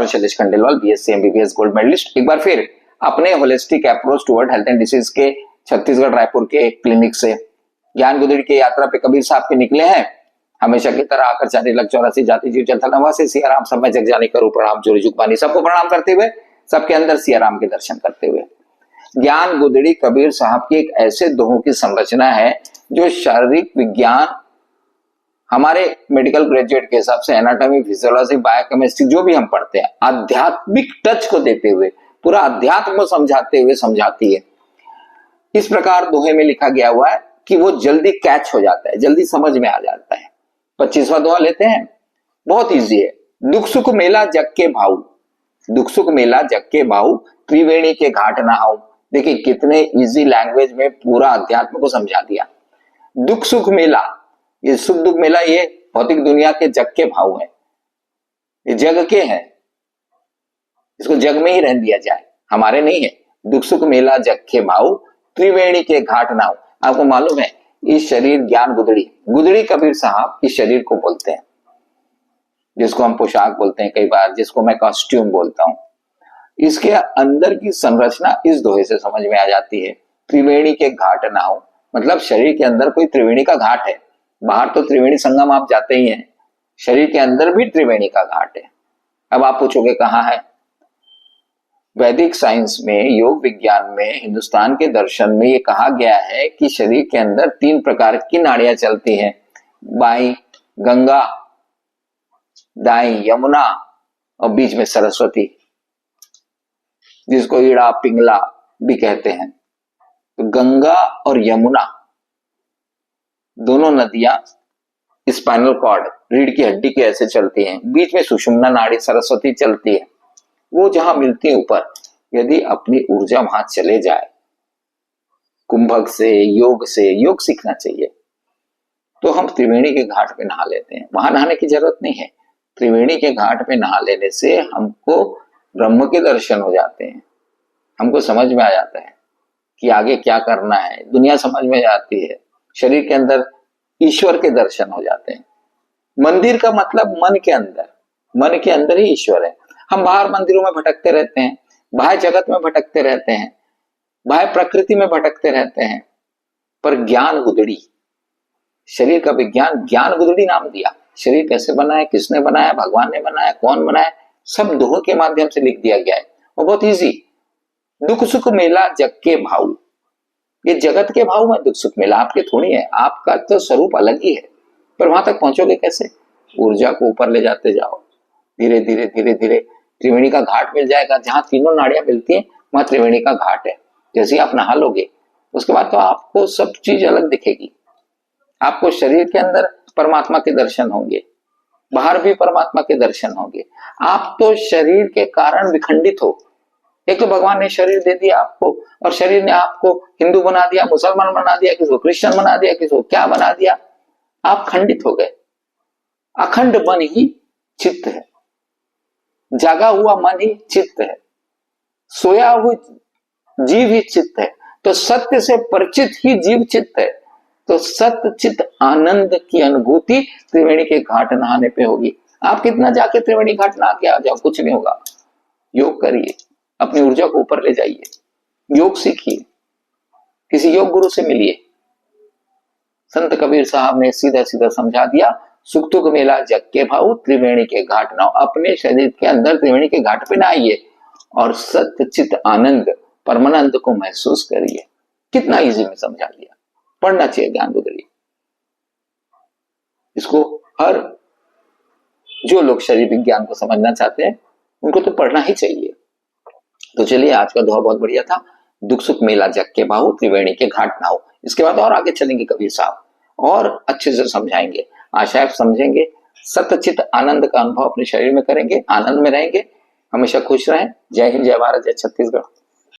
Shailesh Khandelwal, BSc MBBS gold medallist, एक बार फिर अपने holistic approach toward health and disease के छत्तीसगढ़ रायपुर के क्लिनिक से ज्ञान गुदड़ी की यात्रा पे कबीर साहब के निकले हैं। हमेशा की तरह आकर 4,84 जाति जीव चलता नवासी सियाराम सब में जग जाने करो प्रणाम, जोरी जुगबानी सबको प्रणाम करते हुए, सबके अंदर सियाराम के दर्शन करते हुए। ज्ञान गुदड़ी कबीर साहब की एक ऐसे दोहों की संरचना है जो शारीरिक विज्ञान, हमारे मेडिकल ग्रेजुएट के हिसाब से एनाटॉमी, फिजियोलॉजी, बायोकेमिस्ट्री जो भी हम पढ़ते हैं, आध्यात्मिक टच को देते हुए, पूरा अध्यात्म को समझाते हुए समझाती है। इस प्रकार दोहे में लिखा गया हुआ है कि वो जल्दी कैच हो जाता है, जल्दी समझ में आ जाता है। 25वां दोहा लेते हैं, बहुत इजी है। दुख सुख मेला जग के भाऊ, दुख सुख मेला जग के भाऊ, त्रिवेणी के घाट नहाऊ। देखिए कितने इजी लैंग्वेज में पूरा अध्यात्म को समझा दिया। दुख सुख मेला, ये सुख दुख मेला ये भौतिक दुनिया के जग के भाव है, ये जग के हैं, इसको जग में ही रहने दिया जाए, हमारे नहीं है। दुख सुख मेला जग के भाव, त्रिवेणी के घाट नाव। आपको मालूम है इस शरीर ज्ञान गुदड़ी, गुदड़ी कबीर साहब इस शरीर को बोलते हैं, जिसको हम पोशाक बोलते हैं कई बार, जिसको मैं कॉस्ट्यूम बोलता हूं। इसके अंदर की संरचना इस दोहे से समझ में आ जाती है। त्रिवेणी के घाट नाव मतलब शरीर के अंदर कोई त्रिवेणी का घाट है। बाहर तो त्रिवेणी संगम आप जाते ही हैं, शरीर के अंदर भी त्रिवेणी का घाट है। अब आप पूछोगे कहां है? वैदिक साइंस में, योग विज्ञान में, हिंदुस्तान के दर्शन में ये कहा गया है कि शरीर के अंदर 3 प्रकार की नाड़ियां चलती हैं, बाई गंगा, दाई यमुना और बीच में सरस्वती, जिसको ईड़ा पिंगला भी कहते हैं। तो गंगा और यमुना दोनों नदियां स्पाइनल कॉर्ड, रीढ़ की हड्डी के ऐसे चलती हैं, बीच में सुषुम्ना नाड़ी सरस्वती चलती है। वो जहां मिलती है ऊपर, यदि अपनी ऊर्जा वहां चले जाए, कुंभक से, योग से, योग सीखना चाहिए, तो हम त्रिवेणी के घाट पे नहा लेते हैं। वहां नहाने की जरूरत नहीं है, त्रिवेणी के घाट पे नहा लेने से हमको ब्रह्म के दर्शन हो जाते हैं, हमको समझ में आ जाता है कि आगे क्या करना है, दुनिया समझ में आती है, शरीर के अंदर ईश्वर के दर्शन हो जाते हैं। मंदिर का मतलब मन के अंदर, मन के अंदर ही ईश्वर है। हम बाहर मंदिरों में भटकते रहते हैं, बाहर जगत में भटकते रहते हैं, बाहर प्रकृति में भटकते रहते हैं, पर ज्ञान गुदड़ी, शरीर का विज्ञान ज्ञान गुदड़ी नाम दिया। शरीर कैसे बना है, किसने बनाया, भगवान ने बनाया, कौन बनाया, सब दोहों के माध्यम से लिख दिया गया है और बहुत इजी। दुख सुख मेला जग के भाव, ये जगत के भाव में दुख सुख मेला आपके थोड़ी है, आपका तो स्वरूप अलग ही है, पर वहां तक पहुंचोगे कैसे? ऊर्जा को ऊपर ले जाते जाओ, धीरे धीरे धीरे धीरे त्रिवेणी का घाट मिल जाएगा। जहां तीनों नाड़ियां मिलती हैं वहां त्रिवेणी का घाट है। जैसे ही आप नहा लोगे उसके बाद तो आपको सब चीज अलग दिखेगी। आपको शरीर के अंदर परमात्मा के दर्शन होंगे, बाहर भी परमात्मा के दर्शन होंगे। आप तो शरीर के कारण विखंडित हो। एक तो भगवान ने शरीर दे दिया आपको, और शरीर ने आपको हिंदू बना दिया, मुसलमान बना दिया, किसी को क्रिश्चियन बना दिया, किसी को क्या बना दिया, आप खंडित हो गए। अखंड मन ही चित्त है, जागा हुआ मन ही चित्त है, सोया हुआ जीव ही चित्त है। तो सत्य से परिचित ही जीव चित्त है। तो सत्य चित्त आनंद की अनुभूति त्रिवेणी के घाट नहाने पे होगी। आप कितना जाके त्रिवेणी घाट नहा के आ जाओ, कुछ नहीं होगा। योग करिए, अपनी ऊर्जा को ऊपर ले जाइए, योग सीखिए, किसी योग गुरु से मिलिए। संत कबीर साहब ने सीधा सीधा समझा दिया, सुख दुख मेला जग के भाव, त्रिवेणी के घाट नाव। अपने शरीर के अंदर त्रिवेणी के घाट पे नहाइए और सत्य चित आनंद परमानंद को महसूस करिए। कितना इजी में समझा दिया। पढ़ना चाहिए ज्ञान गुदड़ी, इसको हर जो लोग शरीर विज्ञान को समझना चाहते हैं उनको तो पढ़ना ही चाहिए। तो चलिए, आज का दोहा बहुत बढ़िया था, दुख सुख मेला जग के भाव, त्रिवेणी के घाट नाव। इसके बाद और आगे चलेंगे कबीर साहब और अच्छे से समझाएंगे। आशा है आप समझेंगे, सतचित आनंद का अनुभव अपने शरीर में करेंगे, आनंद में रहेंगे, हमेशा खुश रहें। जय हिंद, जय भारत, जय छत्तीसगढ़।